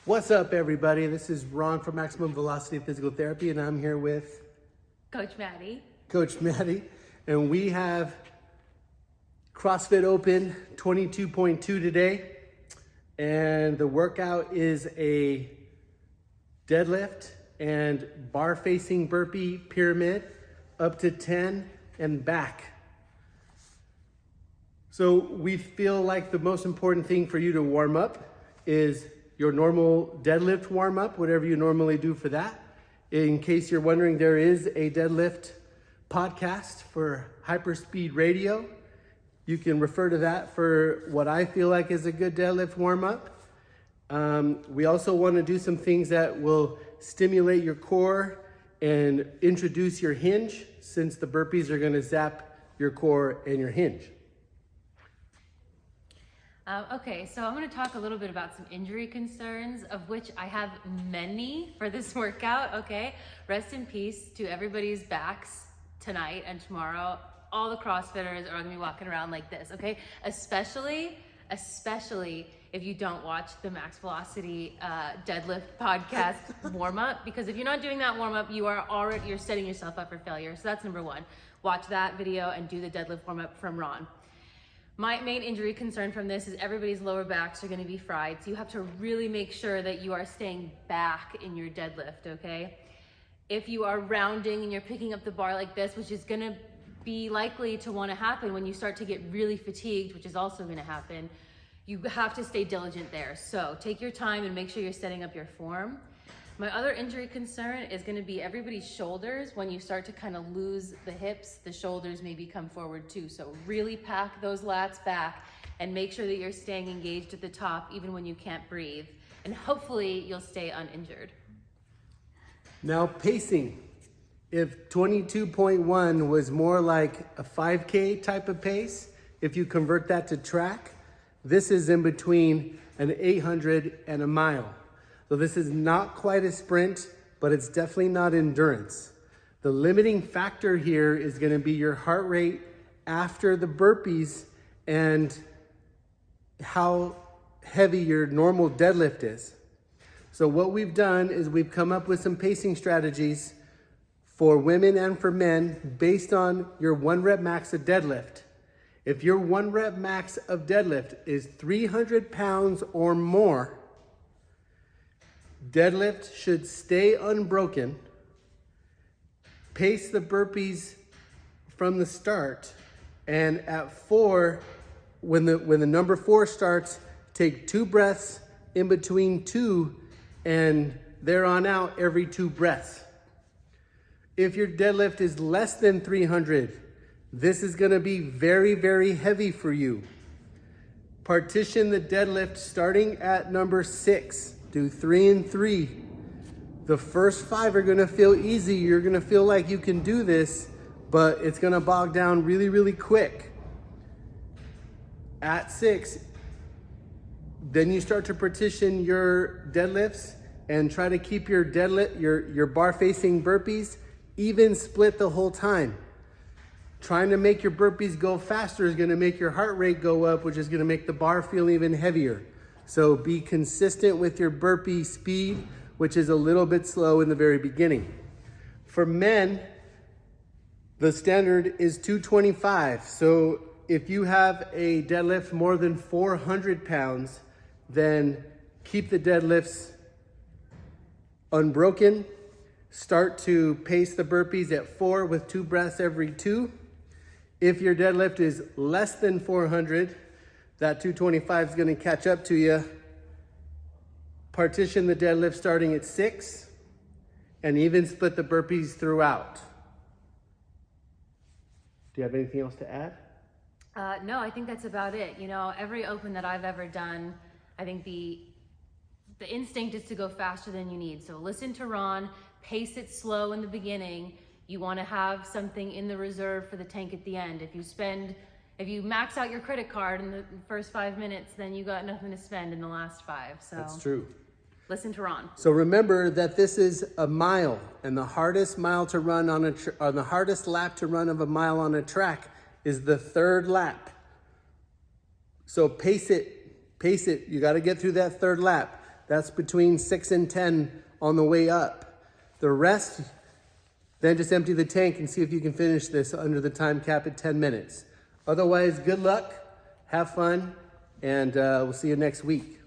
What's up, everybody? This is Ron from Maximum Velocity Physical Therapy, and I'm here with Coach Maddie. Coach Maddie, and we have CrossFit Open 22.2 today, and the workout is a deadlift and bar-facing burpee pyramid up to 10 and back. So we feel like the most important thing for you to warm up is your normal deadlift warm up, whatever you normally do for that. In case you're wondering, there is a deadlift podcast for HYPERSPEED Radio. You can refer to that for what I feel like is a good deadlift warm up. We also want to do some things that will stimulate your core and introduce your hinge, since the burpees are going to zap your core and your hinge. Okay, so I'm going to talk a little bit about some injury concerns, of which I have many for this workout, okay? Rest in peace to everybody's backs tonight and tomorrow. All the CrossFitters are going to be walking around like this, okay? Especially if you don't watch the Max Velocity deadlift podcast warm-up, because if you're not doing that warm-up, you're setting yourself up for failure. So that's number one. Watch that video and do the deadlift warm-up from Ron. My main injury concern from this is everybody's lower backs are going to be fried. So you have to really make sure that you are staying back in your deadlift, okay? If you are rounding and you're picking up the bar like this, which is going to be likely to want to happen when you start to get really fatigued, which is also going to happen, you have to stay diligent there. So take your time and make sure you're setting up your form. My other injury concern is going to be everybody's shoulders. When you start to kind of lose the hips, the shoulders maybe come forward too. So really pack those lats back and make sure that you're staying engaged at the top even when you can't breathe. And hopefully you'll stay uninjured. Now, pacing. If 22.1 was more like a 5K type of pace, if you convert that to track, this is in between an 800 and a mile. So this is not quite a sprint, but it's definitely not endurance. The limiting factor here is going to be your heart rate after the burpees and how heavy your normal deadlift is. So what we've done is we've come up with some pacing strategies for women and for men based on your 1 rep max of deadlift. If your 1 rep max of deadlift is 300 pounds or more, deadlift should stay unbroken. Pace the burpees from the start, and at 4, when the number 4 starts, take 2 breaths in between 2, and there on out every 2 breaths. If your deadlift is less than 300, this is going to be very, very heavy for you. Partition the deadlift starting at number 6. Do 3 and 3. The first 5 are going to feel easy. You're going to feel like you can do this, but it's going to bog down really, really quick. At 6, then you start to partition your deadlifts and try to keep your your bar facing burpees even split the whole time. Trying to make your burpees go faster is going to make your heart rate go up, which is going to make the bar feel even heavier. So be consistent with your burpee speed, which is a little bit slow in the very beginning. For men, the standard is 225. So if you have a deadlift more than 400 pounds, then keep the deadlifts unbroken. Start to pace the burpees at 4 with 2 breaths every 2. If your deadlift is less than 400, that 225 is going to catch up to you. Partition the deadlift starting at 6 and even split the burpees throughout. Do you have anything else to add? No, I think that's about it. You know, every open that I've ever done, I think the instinct is to go faster than you need. So listen to Ron, pace it slow in the beginning. You want to have something in the reserve for the tank at the end. If you max out your credit card in the first 5 minutes, then you got nothing to spend in the last 5. So that's true. Listen to Ron. So remember that this is a mile, and the hardest mile to run the hardest lap to run of a mile on a track is the 3rd lap. So pace it. You got to get through that 3rd lap. That's between 6 and 10 on the way up. The rest, then just empty the tank and see if you can finish this under the time cap at 10 minutes. Otherwise, good luck, have fun, and we'll see you next week.